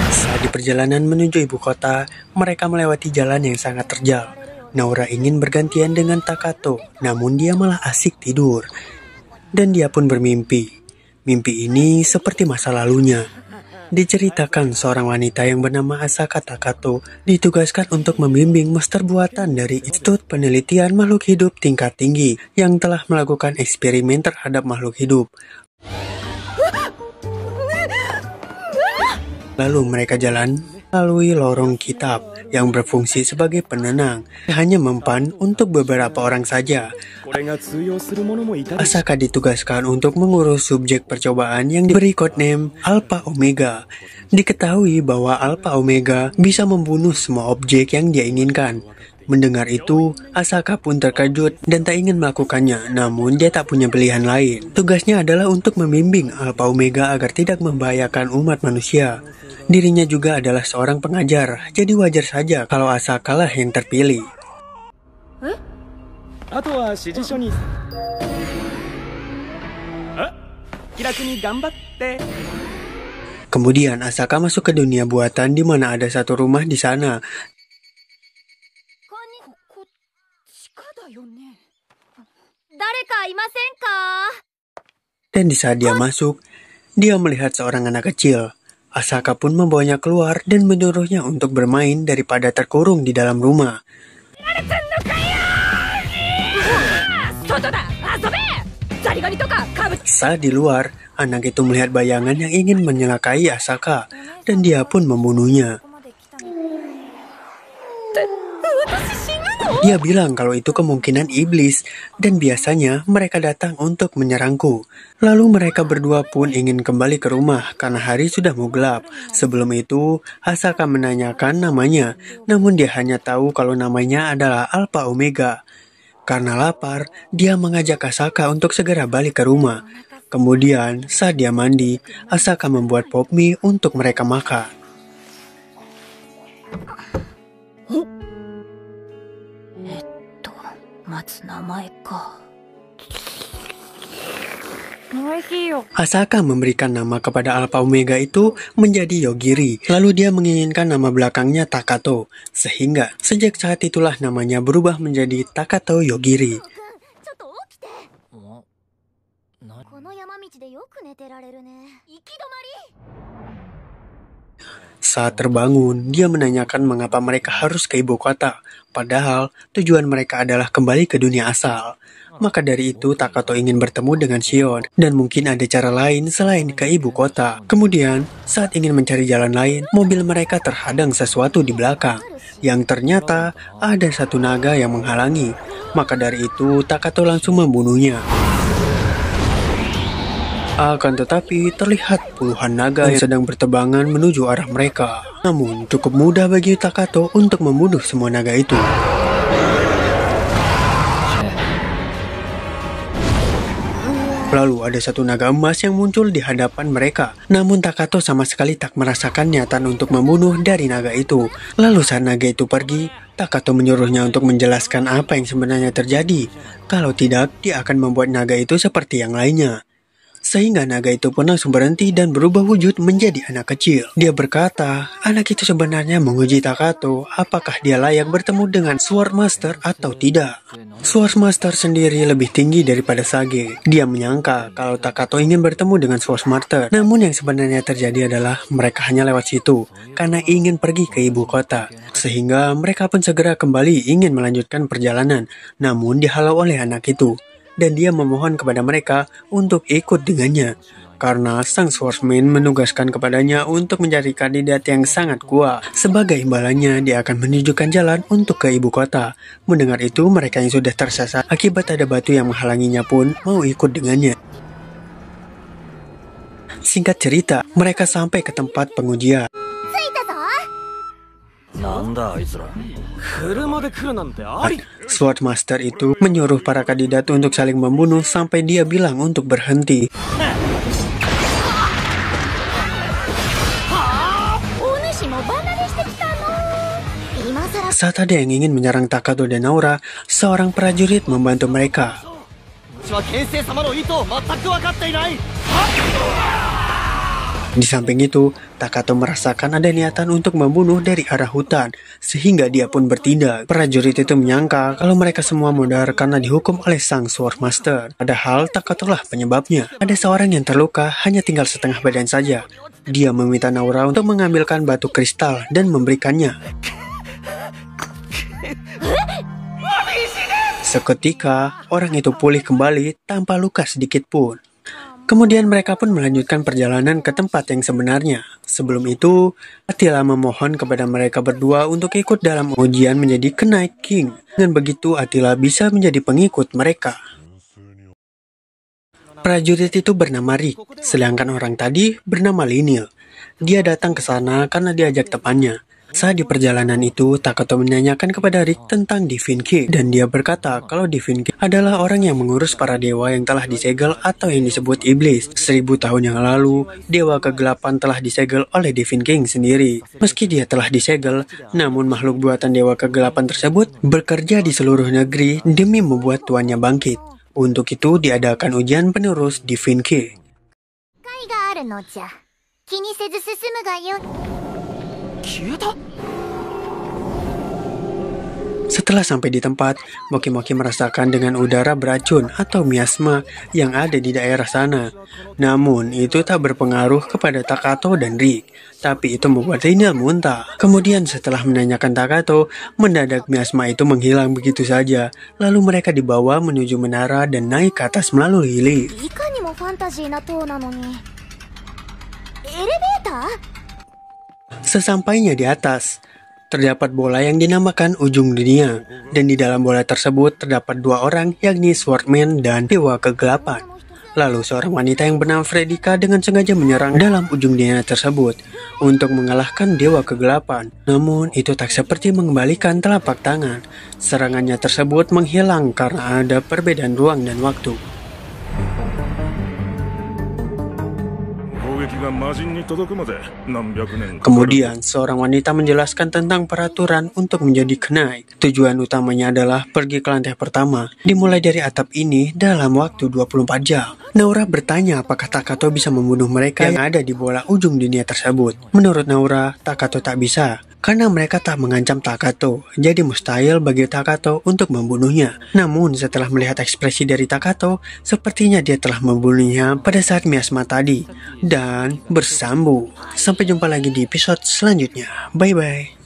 Saat di perjalanan menuju ibu kota, mereka melewati jalan yang sangat terjal. Naura ingin bergantian dengan Takato, namun dia malah asik tidur. Dan dia pun bermimpi. Mimpi ini seperti masa lalunya. Diceritakan seorang wanita yang bernama Asaka Takato ditugaskan untuk membimbing master buatan dari Institut Penelitian Makhluk Hidup tingkat tinggi yang telah melakukan eksperimen terhadap makhluk hidup. Lalu mereka jalan melalui lorong kitab yang berfungsi sebagai penenang, hanya mempan untuk beberapa orang saja. Asaka ditugaskan untuk mengurus subjek percobaan yang diberi codename Alpha Omega. Diketahui bahwa Alpha Omega bisa membunuh semua objek yang dia inginkan. Mendengar itu, Asaka pun terkejut dan tak ingin melakukannya, namun dia tak punya pilihan lain. Tugasnya adalah untuk membimbing Alpha Omega agar tidak membahayakan umat manusia. Dirinya juga adalah seorang pengajar, jadi wajar saja kalau Asaka lah yang terpilih. Kemudian Asaka masuk ke dunia buatan di mana ada satu rumah di sana. Dan di saat dia masuk, dia melihat seorang anak kecil. Asaka pun membawanya keluar dan menyuruhnya untuk bermain daripada terkurung di dalam rumah. Saat di luar, anak itu melihat bayangan yang ingin menyelakai Asaka, dan dia pun membunuhnya. Dia bilang kalau itu kemungkinan iblis, dan biasanya mereka datang untuk menyerangku. Lalu mereka berdua pun ingin kembali ke rumah karena hari sudah mau gelap. Sebelum itu, Asaka menanyakan namanya, namun dia hanya tahu kalau namanya adalah Alpha Omega. Karena lapar, dia mengajak Asaka untuk segera balik ke rumah. Kemudian, saat dia mandi, Asaka membuat pop mie untuk mereka makan. Asaka memberikan nama kepada Alpha Omega itu menjadi Yogiri. Lalu dia menginginkan nama belakangnya Takato. Sehingga sejak saat itulah namanya berubah menjadi Takato Yogiri. Saat terbangun, dia menanyakan mengapa mereka harus ke ibu kota. Padahal tujuan mereka adalah kembali ke dunia asal. Maka dari itu Takato ingin bertemu dengan Shion dan mungkin ada cara lain selain ke ibu kota. Kemudian saat ingin mencari jalan lain, mobil mereka terhadang sesuatu di belakang. Yang ternyata ada satu naga yang menghalangi. Maka dari itu Takato langsung membunuhnya. Akan tetapi terlihat puluhan naga yang sedang bertebangan menuju arah mereka. Namun cukup mudah bagi Takato untuk membunuh semua naga itu. Lalu ada satu naga emas yang muncul di hadapan mereka. Namun Takato sama sekali tak merasakan niatan untuk membunuh dari naga itu. Lalu saat naga itu pergi, Takato menyuruhnya untuk menjelaskan apa yang sebenarnya terjadi. Kalau tidak, dia akan membuat naga itu seperti yang lainnya. Sehingga naga itu pun langsung berhenti dan berubah wujud menjadi anak kecil. Dia berkata, anak itu sebenarnya menguji Takato apakah dia layak bertemu dengan Sword Master atau tidak. Sword Master sendiri lebih tinggi daripada Sage. Dia menyangka kalau Takato ingin bertemu dengan Sword Master. Namun yang sebenarnya terjadi adalah mereka hanya lewat situ karena ingin pergi ke ibu kota. Sehingga mereka pun segera kembali ingin melanjutkan perjalanan. Namun dihalau oleh anak itu. Dan dia memohon kepada mereka untuk ikut dengannya. Karena sang swordsman menugaskan kepadanya untuk mencari kandidat yang sangat kuat. Sebagai imbalannya, dia akan menunjukkan jalan untuk ke ibu kota. Mendengar itu, mereka yang sudah tersesat akibat ada batu yang menghalanginya pun mau ikut dengannya. Singkat cerita, mereka sampai ke tempat pengujian. Swordmaster itu menyuruh para kandidat untuk saling membunuh sampai dia bilang untuk berhenti. Saat ada yang ingin menyerang Takato dan Naura, seorang prajurit membantu mereka. Di samping itu, Takato merasakan ada niatan untuk membunuh dari arah hutan, sehingga dia pun bertindak. Prajurit itu menyangka kalau mereka semua mudar karena dihukum oleh sang Swordmaster. Padahal Takato lah penyebabnya. Ada seorang yang terluka, hanya tinggal setengah badan saja. Dia meminta Naura untuk mengambilkan batu kristal dan memberikannya. Seketika, orang itu pulih kembali tanpa luka sedikit pun. Kemudian mereka pun melanjutkan perjalanan ke tempat yang sebenarnya. Sebelum itu, Attila memohon kepada mereka berdua untuk ikut dalam ujian menjadi Knight King. Dengan begitu, Attila bisa menjadi pengikut mereka. Prajurit itu bernama Rick, sedangkan orang tadi bernama Linil. Dia datang ke sana karena diajak temannya. Saat di perjalanan itu, Takato menanyakan kepada Rick tentang Divine King, dan dia berkata kalau Divine King adalah orang yang mengurus para dewa yang telah disegel atau yang disebut iblis. 1000 tahun yang lalu, dewa kegelapan telah disegel oleh Divine King sendiri. Meski dia telah disegel, namun makhluk buatan dewa kegelapan tersebut bekerja di seluruh negeri demi membuat tuannya bangkit. Untuk itu diadakan ujian penerus Divine King. Setelah sampai di tempat, Moki-Moki merasakan dengan udara beracun atau miasma yang ada di daerah sana. Namun, itu tak berpengaruh kepada Takato dan Rick, tapi itu membuat Linil muntah. Kemudian setelah menanyakan Takato, mendadak miasma itu menghilang begitu saja. Lalu mereka dibawa menuju menara dan naik ke atas melalui lift. Sesampainya di atas, terdapat bola yang dinamakan ujung dunia, dan di dalam bola tersebut terdapat dua orang, yakni Swordman dan Dewa Kegelapan. Lalu seorang wanita yang bernama Fredika dengan sengaja menyerang dalam ujung dunia tersebut untuk mengalahkan Dewa Kegelapan. Namun itu tak seperti mengembalikan telapak tangan. Serangannya tersebut menghilang karena ada perbedaan ruang dan waktu. Kemudian, seorang wanita menjelaskan tentang peraturan untuk menjadi Knight. Tujuan utamanya adalah pergi ke lantai pertama, dimulai dari atap ini dalam waktu 24 jam. Naura bertanya apakah Takato bisa membunuh mereka yang ada di bola ujung dunia tersebut. Menurut Naura, Takato tak bisa, karena mereka tak mengancam Takato, jadi mustahil bagi Takato untuk membunuhnya. Namun setelah melihat ekspresi dari Takato, sepertinya dia telah membunuhnya pada saat miasma tadi. Dan bersambung. Sampai jumpa lagi di episode selanjutnya. Bye-bye.